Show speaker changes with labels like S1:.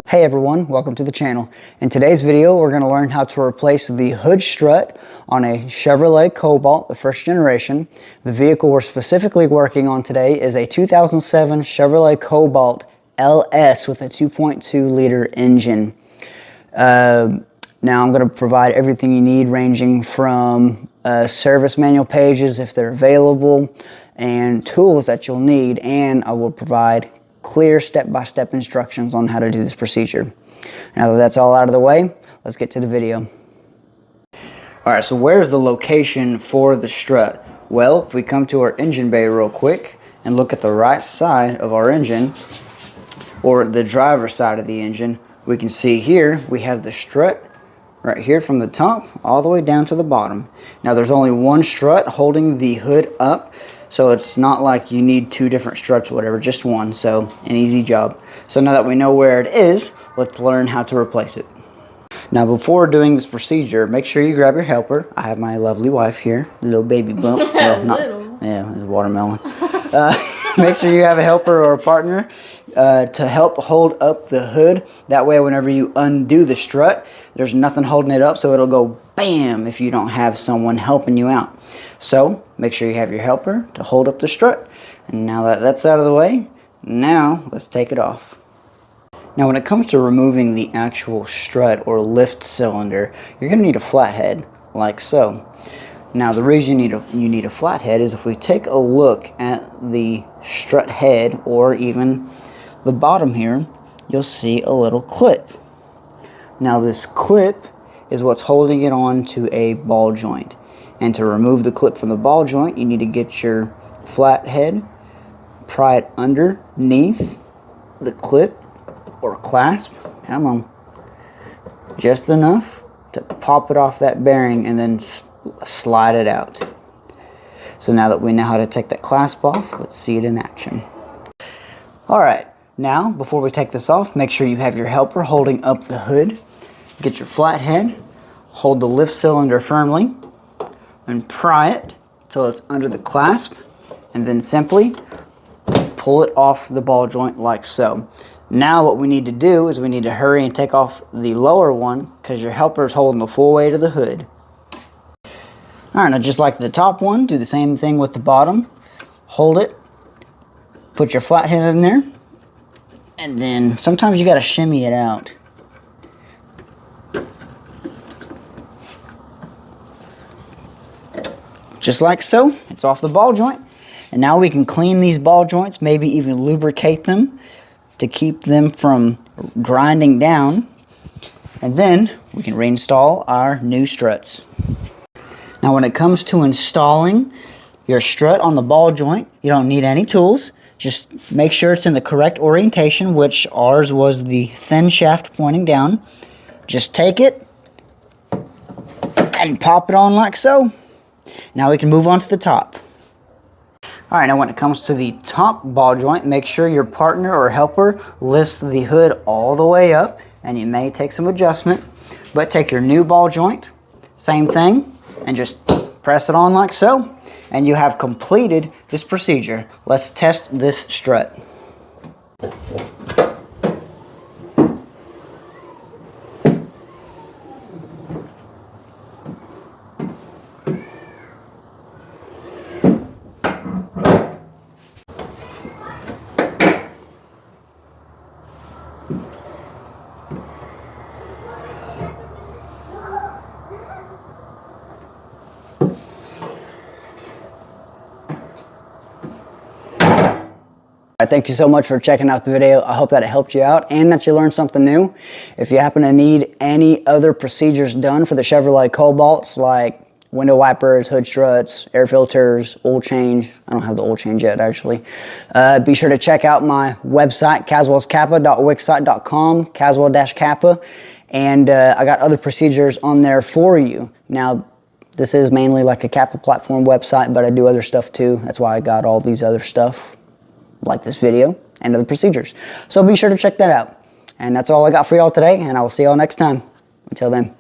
S1: Hey everyone, welcome to the channel. In today's video, we're going to learn how to replace the hood strut on a Chevrolet Cobalt, the first generation. The vehicle we're specifically working on today is a 2007 Chevrolet Cobalt LS with a 2.2 liter engine. Now I'm going to provide everything you need, ranging from service manual pages if they're available, and tools that you'll need, and I will provide clear step-by-step instructions on how to do this procedure. Now that that's all out of the way, let's get to the video. Alright, so where's the location for the strut? Well, if we come to our engine bay real quick and look at the right side of our engine, or the driver's side of the engine, we can see here we have the strut right here from the top all the way down to the bottom. Now there's only one strut holding the hood up, so it's not like you need two different struts or whatever, just one, so an easy job. So now that we know where it is, let's learn how to replace it. Now before doing this procedure, make sure you grab your helper. I have my lovely wife here, little baby bump. Well, yeah, it's a watermelon. Make sure you have a helper or a partner to help hold up the hood. That way whenever you undo the strut, there's nothing holding it up, so it'll go bam if you don't have someone helping you out. So make sure you have your helper to hold up the strut. And now that that's out of the way, now let's take it off. Now when it comes to removing the actual strut or lift cylinder, you're going to need a flathead like so. Now the reason you need a flathead is if we take a look at the strut head or even the bottom here, you'll see a little clip. Now this clip is what's holding it on to a ball joint. And to remove the clip from the ball joint, you need to get your flathead, pry it underneath the clip or clasp, come on, just enough to pop it off that bearing and then slide it out. So now that we know how to take that clasp off, let's see it in action. Alright, now before we take this off, make sure you have your helper holding up the hood. Get your flathead, hold the lift cylinder firmly, and pry it till it's under the clasp, and then simply pull it off the ball joint like so. Now what we need to do is we need to hurry and take off the lower one because your helper is holding the full weight of the hood. Alright, now just like the top one, do the same thing with the bottom. Hold it, put your flathead in there, and then sometimes you got to shimmy it out. Just like so, it's off the ball joint. And now we can clean these ball joints, maybe even lubricate them to keep them from grinding down. And then we can reinstall our new struts. Now when it comes to installing your strut on the ball joint, you don't need any tools. Just make sure it's in the correct orientation, which ours was the thin shaft pointing down. Just take it and pop it on like so. Now we can move on to the top. Alright, now when it comes to the top ball joint, make sure your partner or helper lifts the hood all the way up, and you may take some adjustment, but take your new ball joint, same thing, and just press it on like so, and you have completed this procedure. Let's test this strut. Thank you so much for checking out the video. I hope that it helped you out and that you learned something new. If you happen to need any other procedures done for the Chevrolet Cobalts, like window wipers, hood struts, air filters, oil change. I don't have the oil change yet, actually. Be sure to check out my website, caswellskappa.wixsite.com, caswell-kappa, and I got other procedures on there for you. Now, this is mainly like a Kappa platform website, but I do other stuff too. That's why I got all these other stuff, like this video and other procedures. So be sure to check that out. And that's all I got for y'all today, and I will see y'all next time. Until then.